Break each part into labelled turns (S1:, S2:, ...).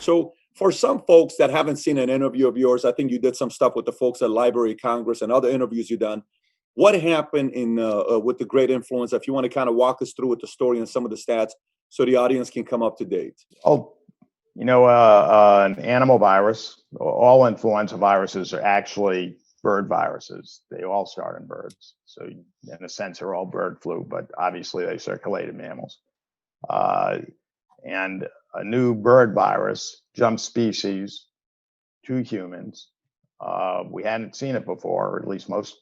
S1: So for some folks that haven't seen an interview of yours, I think you did some stuff with the folks at Library of Congress and other interviews you've done. What happened in with the great influenza? If you want to kind of walk us through with the story and some of the stats so the audience can come up to date.
S2: Oh, an animal virus, all influenza viruses are actually bird viruses. They all start in birds. So in a sense, they're all bird flu, but obviously they circulate in mammals. And a new bird virus jumped species to humans. We hadn't seen it before, or at least most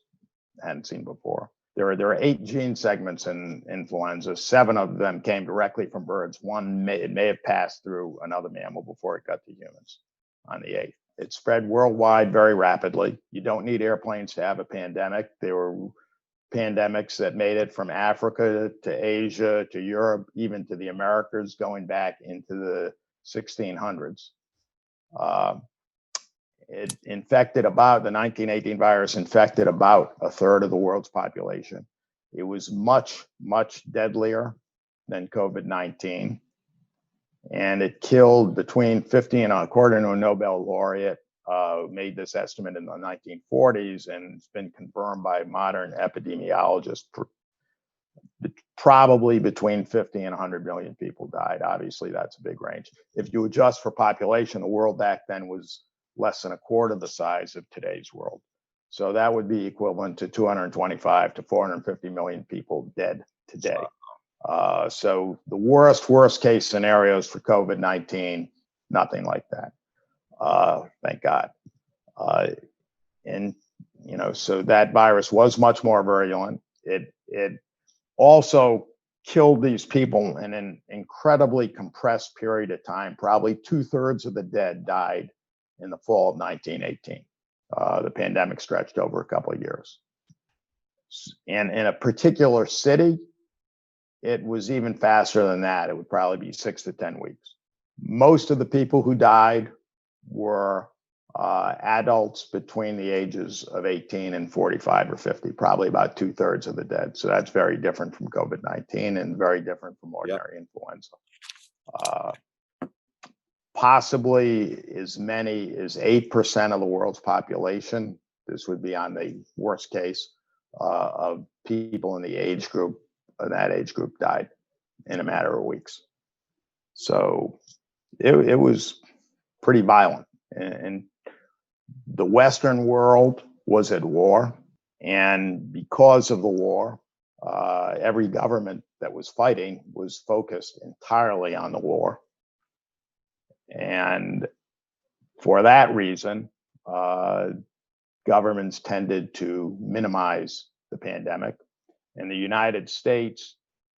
S2: hadn't seen before. There are 8 gene segments in influenza. 7 of them came directly from birds. One may have passed through another mammal before it got to humans on the 8th. It spread worldwide very rapidly. You don't need airplanes to have a pandemic. There were pandemics that made it from Africa to Asia to Europe, even to the Americas, going back into the 1600s. It infected the 1918 virus infected about a third of the world's population. It was much, much deadlier than COVID-19. And it killed between 50 and, according to a Nobel laureate, made this estimate in the 1940s, and it's been confirmed by modern epidemiologists. Probably between 50 and 100 million people died. Obviously, that's a big range. If you adjust for population, the world back then was less than a quarter the size of today's world. So that would be equivalent to 225 to 450 million people dead today. So the worst case scenarios for COVID-19, nothing like that. Thank God. So that virus was much more virulent. It also killed these people in an incredibly compressed period of time. Probably 2/3 of the dead died in the fall of 1918. The pandemic stretched over a couple of years. And in a particular city, it was even faster than that. It would probably be 6 to 10 weeks. Most of the people who died were adults between the ages of 18 and 45 or 50, probably about 2/3 of the dead. So that's very different from COVID-19 and very different from ordinary influenza. Possibly as many as 8% of the world's population, this would be on the worst case, of people in the age group, that age group died in a matter of weeks. So it was pretty violent. And the Western world was at war. And because of the war, every government that was fighting was focused entirely on the war. And for that reason, governments tended to minimize the pandemic. In the United States,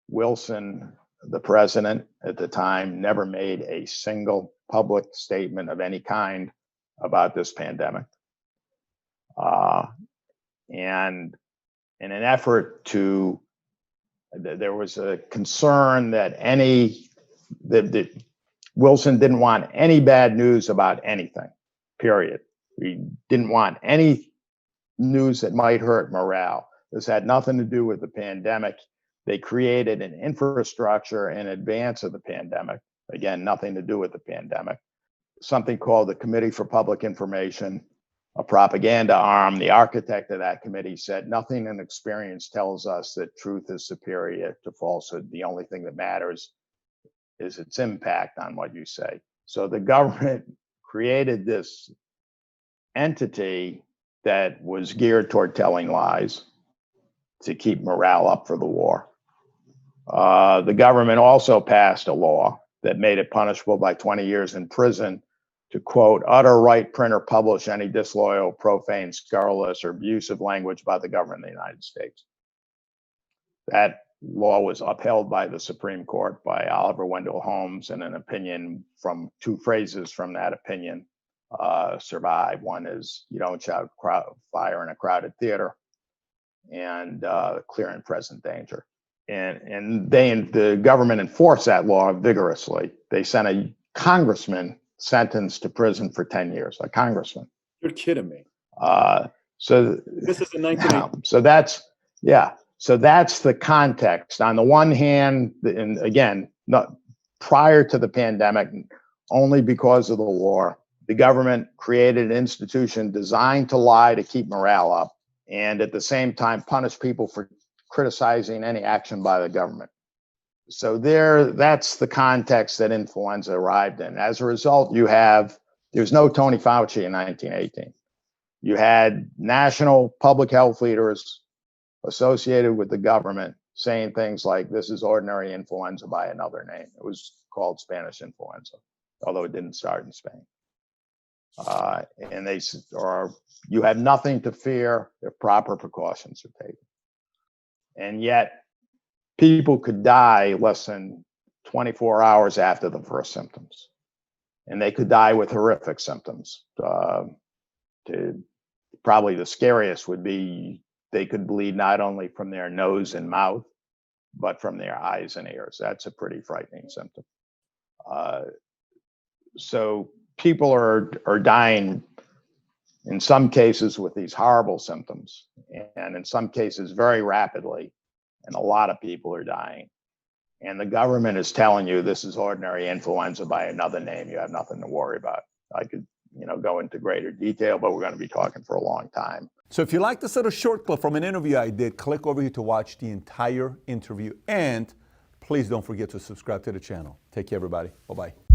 S2: Wilson, the president at the time, never made a single public statement of any kind about this pandemic. And in an effort to, there was a concern that Wilson didn't want any bad news about anything, period. He didn't want any news that might hurt morale. This had nothing to do with the pandemic. They created an infrastructure in advance of the pandemic. Again, nothing to do with the pandemic. Something called the Committee for Public Information, a propaganda arm. The architect of that committee said, nothing in experience tells us that truth is superior to falsehood. The only thing that matters is its impact on what you say. So the government created this entity that was geared toward telling lies to keep morale up for the war. The government also passed a law that made it punishable by 20 years in prison to, quote, utter, write, print, or publish any disloyal, profane, scurrilous, or abusive language by the government of the United States. That law was upheld by the Supreme Court by Oliver Wendell Holmes, and an opinion from 2 phrases from that opinion survive. One is, you don't shout fire in a crowded theater, and clear and present danger. And the government enforced that law vigorously. They sent a congressman sentenced to prison for 10 years, a congressman.
S1: You're kidding me.
S2: So
S1: this is the 1980s.
S2: So that's the context. On the one hand, and again, not prior to the pandemic, only because of the war. The government created an institution designed to lie to keep morale up and at the same time punish people for criticizing any action by the government. So that's the context that influenza arrived in. As a result, there's no Tony Fauci in 1918. You had national public health leaders associated with the government saying things like, this is ordinary influenza by another name. It was called Spanish influenza, although it didn't start in Spain. And you have nothing to fear if proper precautions are taken. And yet people could die less than 24 hours after the first symptoms. And they could die with horrific symptoms. Probably the scariest would be they could bleed not only from their nose and mouth, but from their eyes and ears. That's a pretty frightening symptom. So people are dying in some cases with these horrible symptoms, and in some cases very rapidly, and a lot of people are dying. And the government is telling you this is ordinary influenza by another name. You have nothing to worry about. I could, go into greater detail, but we're going to be talking for a long time.
S1: So if you like this little short clip from an interview I did, click over here to watch the entire interview. And please don't forget to subscribe to the channel. Take care, everybody. Bye-bye.